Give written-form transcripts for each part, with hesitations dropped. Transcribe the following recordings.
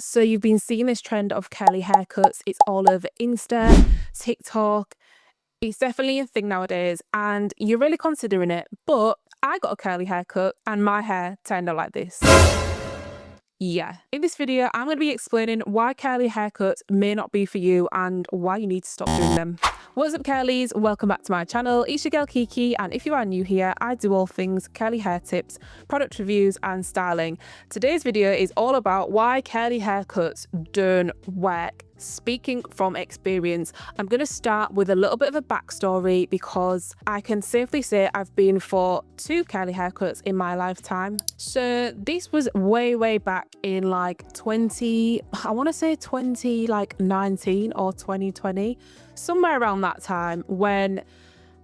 So you've been seeing this trend of curly haircuts. It's all over Insta, TikTok. It's definitely a thing nowadays and you're really considering it. But I got a curly haircut and my hair turned out like this. Yeah. In this video, I'm going to be explaining why curly haircuts may not be for you and why you need to stop doing them. What's up, curlies? Welcome back to my channel. It's your girl Kiki, and if you are new here, I do all things curly hair tips, product reviews and styling. Today's video is all about why curly haircuts don't work. Speaking from experience, I'm going to start with a little bit of a backstory because I can safely say I've been for 2 curly haircuts in my lifetime. So this was way back in like 2019 or 2020, somewhere around that time, when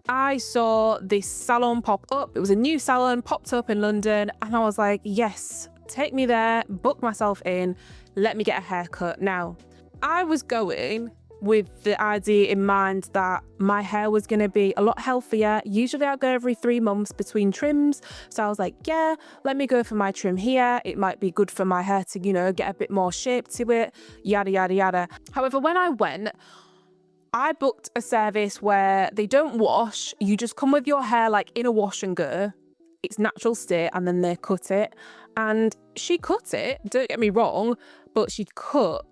I saw this salon pop up. It was a new salon popped up in London and I was like, yes, take me there, book myself in, let me get a haircut. Now, I was going with the idea in mind that my hair was going to be a lot healthier. Usually I go every 3 months between trims. So I was like, yeah, let me go for my trim here. It might be good for my hair to, get a bit more shape to it, yada, yada, yada. However, when I went, I booked a service where they don't wash. You just come with your hair like in a wash and go. It's natural state and then they cut it. And she cut it, don't get me wrong, but she cut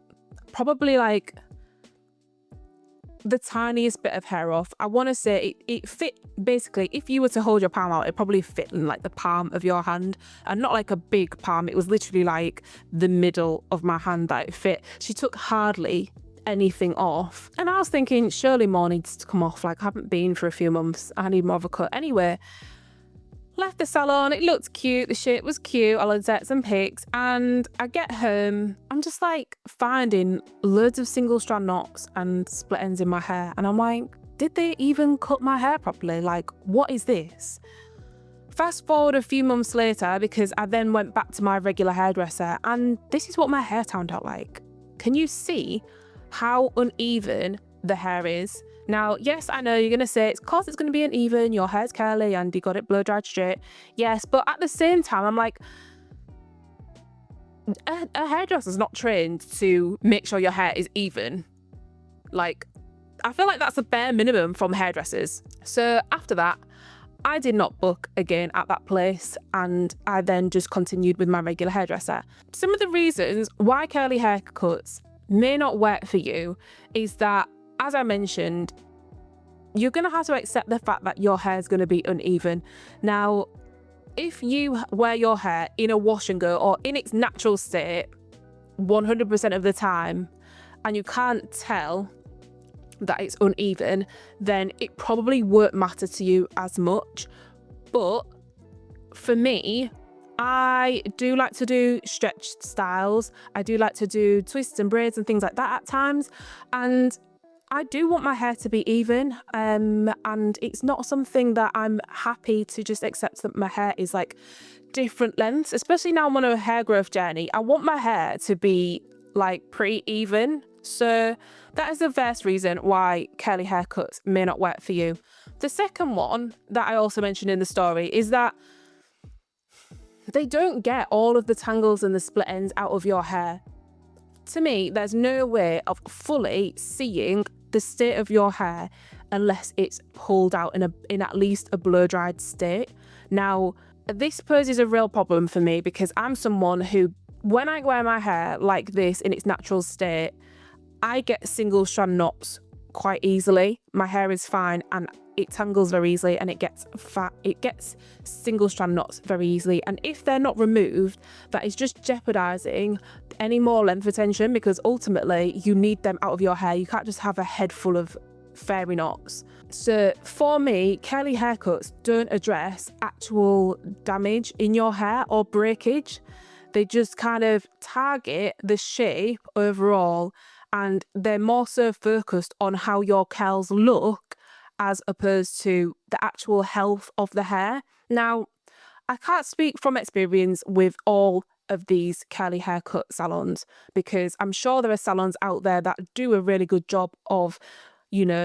probably like the tiniest bit of hair off. I want to say it fit, basically, if you were to hold your palm out, it probably fit in like the palm of your hand, and not like a big palm. It was literally like the middle of my hand that it fit. She took hardly anything off, and I was thinking surely more needs to come off. Like, I haven't been for a few months, I need more of a cut. Anyway, left the salon, it looked cute, the shape was cute, I'll insert some pics, and I get home, I'm just like finding loads of single strand knots and split ends in my hair, and I'm like, did they even cut my hair properly? Like, what is this? Fast forward a few months later, because I then went back to my regular hairdresser, and this is what my hair turned out like. Can you see how uneven the hair is? Now, yes, I know you're going to say it's because it's going to be uneven, your hair's curly and you got it blow dried straight. Yes, but at the same time, I'm like, a hairdresser's not trained to make sure your hair is even. Like, I feel like that's a bare minimum from hairdressers. So after that, I did not book again at that place, and I then just continued with my regular hairdresser. Some of the reasons why curly haircuts may not work for you is that, as I mentioned, you're going to have to accept the fact that your hair is going to be uneven. Now, if you wear your hair in a wash and go or in its natural state 100% of the time, and you can't tell that it's uneven, then it probably won't matter to you as much. But for me, I do like to do stretched styles. I do like to do twists and braids and things like that at times. And I do want my hair to be even, and it's not something that I'm happy to just accept that my hair is like different lengths, especially now I'm on a hair growth journey. I want my hair to be like pretty even. So that is the first reason why curly haircuts may not work for you. The second one that I also mentioned in the story is that they don't get all of the tangles and the split ends out of your hair. To me, there's no way of fully seeing the state of your hair unless it's pulled out in at least a blow dried state. Now, this poses a real problem for me because I'm someone who, when I wear my hair like this in its natural state, I get single strand knots quite easily. My hair is fine and it tangles very easily, and it gets single strand knots very easily. And if they're not removed, that is just jeopardizing any more length retention, because ultimately you need them out of your hair. You can't just have a head full of fairy knots. So for me, curly haircuts don't address actual damage in your hair or breakage. They just kind of target the shape overall, and they're more so focused on how your curls look as opposed to the actual health of the hair. Now, I can't speak from experience with all of these curly haircut salons, because I'm sure there are salons out there that do a really good job of,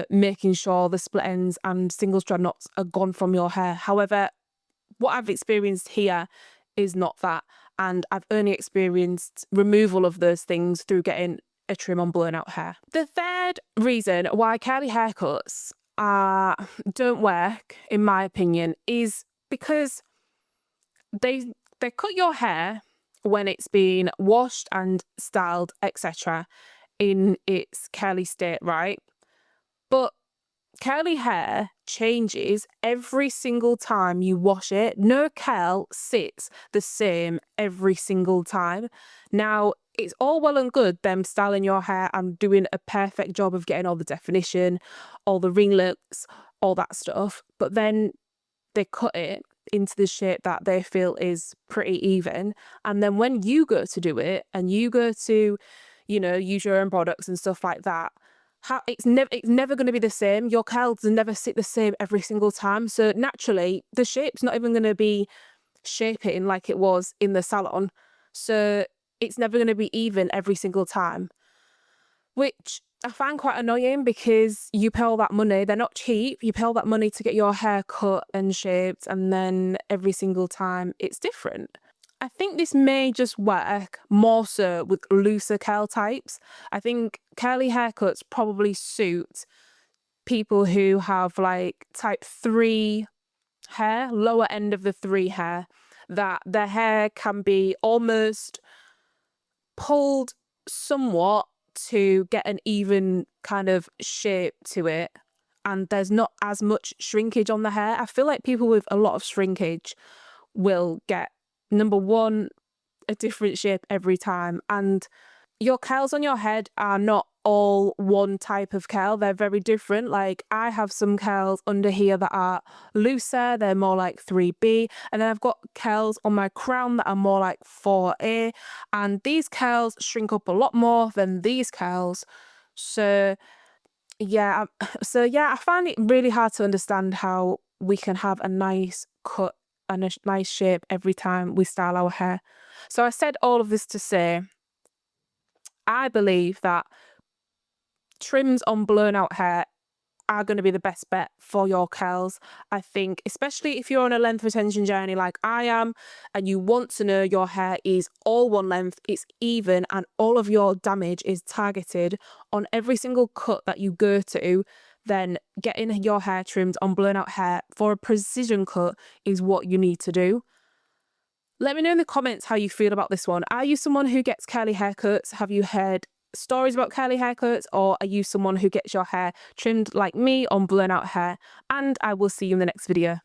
making sure the split ends and single strand knots are gone from your hair. However, what I've experienced here is not that. and I've only experienced removal of those things through getting a trim on blown out hair. The third reason why curly haircuts don't work, in my opinion, is because they cut your hair when it's been washed and styled, etc., in its curly state, right? But curly hair changes every single time you wash it. No curl sits the same every single time. Now, it's all well and good them styling your hair and doing a perfect job of getting all the definition, all the ringlets, all that stuff, but then they cut it into the shape that they feel is pretty even. And then when you go to do it and you go to, use your own products and stuff like that, it's never going to be the same. Your curls never sit the same every single time. So naturally, the shape's not even going to be shaping like it was in the salon. So it's never going to be even every single time, which I find quite annoying because you pay all that money. They're not cheap. You pay all that money to get your hair cut and shaped, and then every single time it's different. I think this may just work more so with looser curl types. I think curly haircuts probably suit people who have like type 3 hair, lower end of the 3 hair, that their hair can be almost pulled somewhat to get an even kind of shape to it, and there's not as much shrinkage on the hair. I feel like people with a lot of shrinkage will get, number one, a different shape every time, and your curls on your head are not all one type of curl. They're very different. Like, I have some curls under here that are looser, they're more like 3B, and then I've got curls on my crown that are more like 4A, and these curls shrink up a lot more than these curls. So yeah, I find it really hard to understand how we can have a nice cut and a nice shape every time we style our hair. So I said all of this to say, I believe that trims on blown out hair are going to be the best bet for your curls. I think, especially if you're on a length retention journey like I am, and you want to know your hair is all one length, it's even, and all of your damage is targeted on every single cut that you go to, then getting your hair trimmed on blown out hair for a precision cut is what you need to do. Let me know in the comments how you feel about this one. Are you someone who gets curly haircuts? Have you heard stories about curly haircuts, or are you someone who gets your hair trimmed like me on blown out hair? And I will see you in the next video.